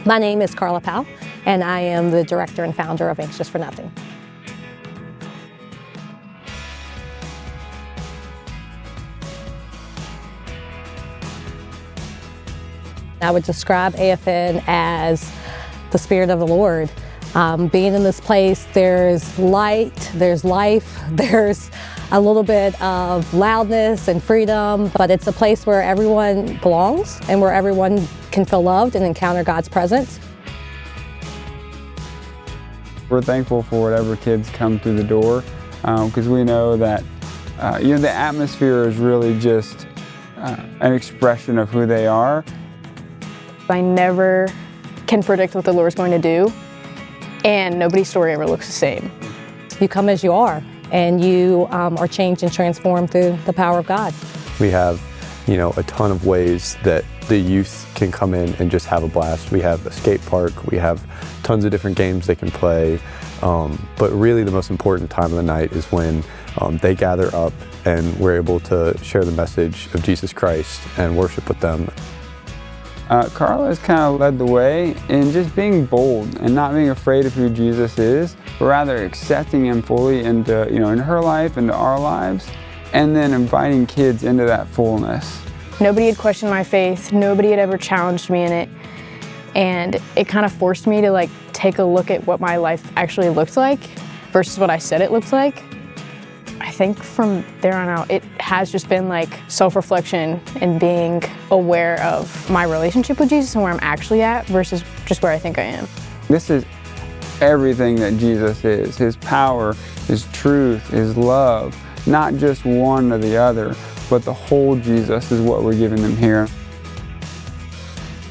My name is Carla Powell, and I am the director and founder of Anxious for Nothing. I would describe AFN as the Spirit of the Lord. Being in this place, there's light, there's life, there's a little bit of loudness and freedom, but it's a place where everyone belongs and where everyone can feel loved and encounter God's presence. We're thankful for whatever kids come through the door because we know that the atmosphere is really just an expression of who they are. I never can predict what the Lord's going to do, and nobody's story ever looks the same. You come as you are, and you are changed and transformed through the power of God. We have, a ton of ways that the youth can come in and just have a blast. We have a skate park, we have tons of different games they can play, but really the most important time of the night is when they gather up and we're able to share the message of Jesus Christ and worship with them. Carla has kind of led the way in just being bold and not being afraid of who Jesus is, but rather accepting him fully into, in her life, into our lives, and then inviting kids into that fullness. Nobody had questioned my faith. Nobody had ever challenged me in it. And it kind of forced me to take a look at what my life actually looked like versus what I said it looked like. I think from there on out, it has just been self-reflection and being aware of my relationship with Jesus and where I'm actually at versus just where I think I am. This is everything that Jesus is, his power, his truth, his love, not just one or the other, but the whole Jesus is what we're giving them here.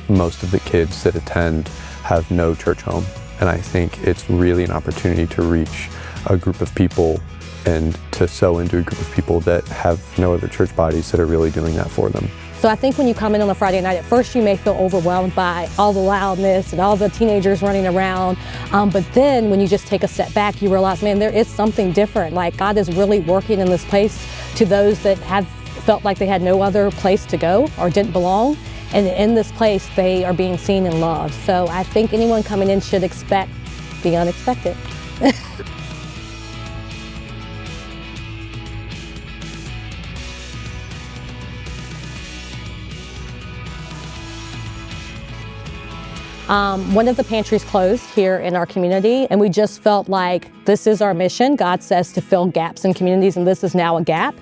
Most of the kids that attend have no church home, and I think it's really an opportunity to reach a group of people and to sow into a group of people that have no other church bodies that are really doing that for them. So I think when you come in on a Friday night, at first you may feel overwhelmed by all the loudness and all the teenagers running around, but then when you just take a step back, you realize, man, there is something different. God is really working in this place to those that have felt like they had no other place to go or didn't belong. And in this place, they are being seen and loved. So I think anyone coming in should expect the unexpected. One of the pantries closed here in our community, and we just felt like this is our mission. God says to fill gaps in communities, and this is now a gap.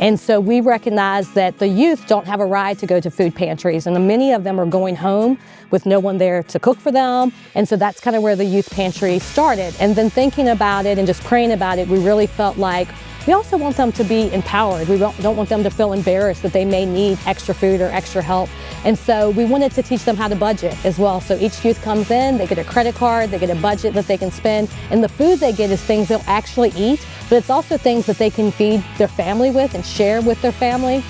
And so we recognize that the youth don't have a ride to go to food pantries, and many of them are going home with no one there to cook for them. And so that's kind of where the youth pantry started. And then thinking about it and just praying about it, we really felt like we also want them to be empowered. We don't want them to feel embarrassed that they may need extra food or extra help. And so we wanted to teach them how to budget as well. So each youth comes in, they get a credit card, they get a budget that they can spend, and the food they get is things they'll actually eat, but it's also things that they can feed their family with and share with their family.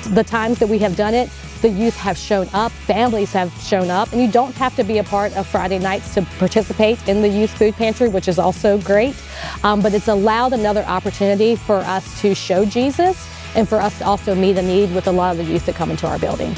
The times that we have done it, the youth have shown up, families have shown up, and you don't have to be a part of Friday nights to participate in the youth food pantry, which is also great. But it's allowed another opportunity for us to show Jesus and for us to also meet a need with a lot of the youth that come into our building.